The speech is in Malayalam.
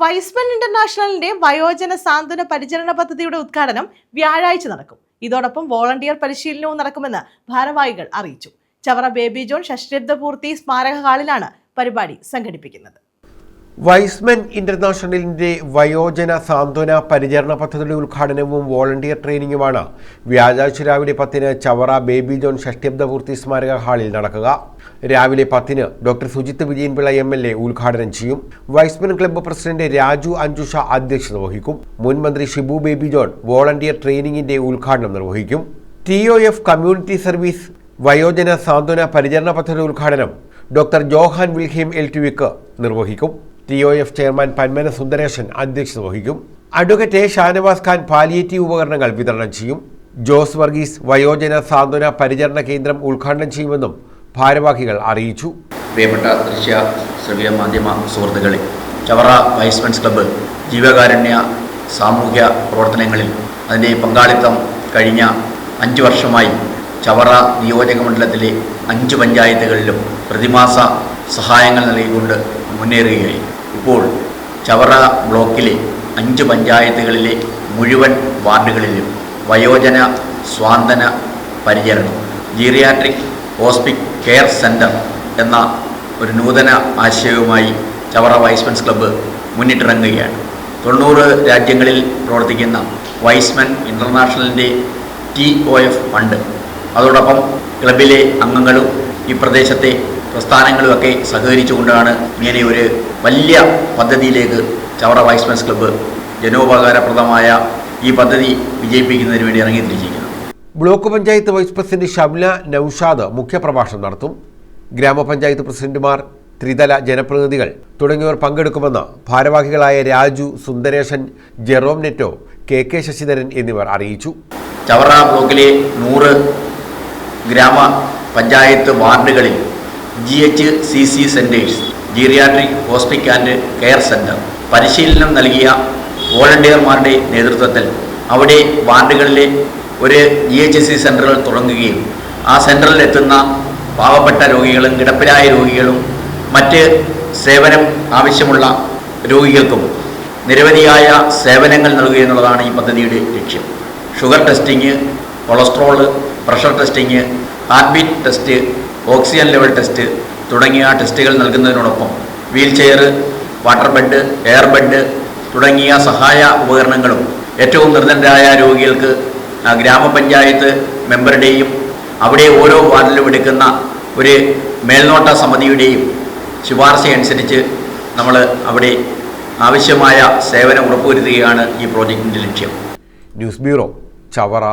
വൈസ്മൻ ഇന്റർനാഷണലിന്റെ വയോജന സാന്ത്വന പരിചരണ പദ്ധതിയുടെ ഉദ്ഘാടനം വ്യാഴാഴ്ച നടക്കും. ഇതോടൊപ്പം വോളണ്ടിയർ പരിശീലനവും നടക്കുമെന്ന് ഭാരവാഹികൾ അറിയിച്ചു. ചവറ ബേബി ജോൺ ഷഷ്ഠ്യബ്ദപൂർത്തി സ്മാരക ഹാളിലാണ് പരിപാടി സംഘടിപ്പിക്കുന്നത്. വൈസ്മൻ ഇന്റർനാഷണലിന്റെ വയോജന സാന്ത്വന പരിചരണ പദ്ധതിയുടെ ഉദ്ഘാടനവും വോളണ്ടിയർ ട്രെയിനിങ്ങുമാണ് വ്യാഴാഴ്ച രാവിലെ 10-ന് ചവറ ബേബി ജോൺ ഷഷ്ഠ്യബ്ദപൂർത്തി സ്മാരക ഹാളിൽ നടക്കുക. രാവിലെ 10-ന് ഡോക്ടർ സുജിത്ത് വിജയൻപിള്ള MLA ഉദ്ഘാടനം ചെയ്യും. Y's Men club president Raju Anjusha അധ്യക്ഷത വഹിക്കും. മുൻ മന്ത്രി ഷിബു ബേബി ജോൺ വോളണ്ടിയർ ട്രെയിനിങ്ങിന്റെ ഉദ്ഘാടനം നിർവഹിക്കും. TOF കമ്മ്യൂണിറ്റി സർവീസ് വയോജന സാന്ത്വന പരിചരണ പദ്ധതിയുടെ ഉദ്ഘാടനം ഡോക്ടർ ജോഹാൻ വിൽഹേം LTVക്ക് നിർവഹിക്കും. TOF ചെയർമാൻ പന്മന സുന്ദരേശൻ അധ്യക്ഷത വഹിക്കും. അഡ്വക്കേറ്റ് ഷാനവാസ് ഖാൻ പാലിയേറ്റീവ് ഉപകരണങ്ങൾ വിതരണം ചെയ്യും. ജോസ് വർഗീസ് വയോജന സാന്ത്വന പരിചരണ കേന്ദ്രം ഉദ്ഘാടനം ചെയ്യുമെന്നും ഭാരവാഹികൾ അറിയിച്ചു. പ്രിയപ്പെട്ട ശ്രവ്യ മാധ്യമ സുഹൃത്തുക്കളെ, ചവറ വൈസ്മെൻസ് ക്ലബ്ബ് ജീവകാരുണ്യ സാമൂഹ്യ പ്രവർത്തനങ്ങളിൽ അതിൻ്റെ പങ്കാളിത്തം കഴിഞ്ഞ 5 വർഷമായി ചവറ നിയോജക മണ്ഡലത്തിലെ 5 പഞ്ചായത്തുകളിലും പ്രതിമാസ സഹായങ്ങൾ നൽകിക്കൊണ്ട് മുന്നേറുകയായി. ഇപ്പോൾ ചവറ ബ്ലോക്കിലെ 5 പഞ്ചായത്തുകളിലെ മുഴുവൻ വാർഡുകളിലും വയോജന സ്വാന്തന പരിചരണം ജീറിയാട്രിക് ഹോസ്പിക് കെയർ സെൻറ്റർ എന്ന ഒരു നൂതന ആശയവുമായി ചവറ വൈസ്മെൻസ് ക്ലബ്ബ് മുന്നിട്ടിറങ്ങുകയാണ്. 90 രാജ്യങ്ങളിൽ പ്രവർത്തിക്കുന്ന വൈസ്മൻ ഇൻ്റർനാഷണലിൻ്റെ TOF ഫണ്ട്, അതോടൊപ്പം ക്ലബിലെ അംഗങ്ങളും ഈ പ്രദേശത്തെ പ്രസ്ഥാനങ്ങളുമൊക്കെ സഹകരിച്ചുകൊണ്ടാണ് ഇങ്ങനെ ഒരു വലിയ പദ്ധതിയിലേക്ക് ചവറ വൈസ്മെൻസ് ക്ലബ്ബ് ജനോപകാരപ്രദമായ ഈ പദ്ധതി വിജയിപ്പിക്കുന്നതിന് വേണ്ടി ഇറങ്ങിത്തിരിച്ചിരിക്കുന്നത്. Block panchayat vice president Shamla Naushad മുഖ്യപ്രഭാഷണം നടത്തും. ഗ്രാമപഞ്ചായത്ത് പ്രസിഡന്റുമാർ, ത്രിതല ജനപ്രതിനിധികൾ തുടങ്ങിയവർ പങ്കെടുക്കുമെന്ന് ഭാരവാഹികളായ രാജു, സുന്ദരേശൻ, ജെറോം നെറ്റോ, KK ശശിധരൻ എന്നിവർ അറിയിച്ചു. ചവറ ബ്ലോക്കിലെ 100 ഗ്രാമപഞ്ചായത്ത് വാർഡുകളിൽ GHCC centres, geriatric hospice and care centre പരിശീലനം നൽകിയ വോളണ്ടിയർമാരുടെ നേതൃത്വത്തിൽ അവിടെ വാർഡുകളിലെ ഒരു GHC സെൻറ്ററുകൾ തുടങ്ങുകയും ആ സെൻറ്ററിൽ എത്തുന്ന പാവപ്പെട്ട രോഗികളും കിടപ്പിലായ രോഗികളും മറ്റ് സേവനം ആവശ്യമുള്ള രോഗികൾക്കും നിരവധിയായ സേവനങ്ങൾ നൽകുക എന്നുള്ളതാണ് ഈ പദ്ധതിയുടെ ലക്ഷ്യം. Sugar testing, cholesterol, pressure testing, heartbeat test, oxygen level test തുടങ്ങിയ ടെസ്റ്റുകൾ നൽകുന്നതിനോടൊപ്പം wheelchair, water bed, air bed തുടങ്ങിയ സഹായ ഉപകരണങ്ങളും ഏറ്റവും നിർധനരായ രോഗികൾക്ക് ഗ്രാമപഞ്ചായത്ത് മെമ്പറുടെയും അവിടെ ഓരോ വാർഡിലും എടുക്കുന്ന ഒരു മേൽനോട്ട സമിതിയുടെയും ശുപാർശ അനുസരിച്ച് നമ്മൾ അവിടെ ആവശ്യമായ സേവനം ഉറപ്പുവരുത്തുകയാണ് ഈ പ്രോജക്റ്റിൻ്റെ ലക്ഷ്യം. News bureau, Chavara.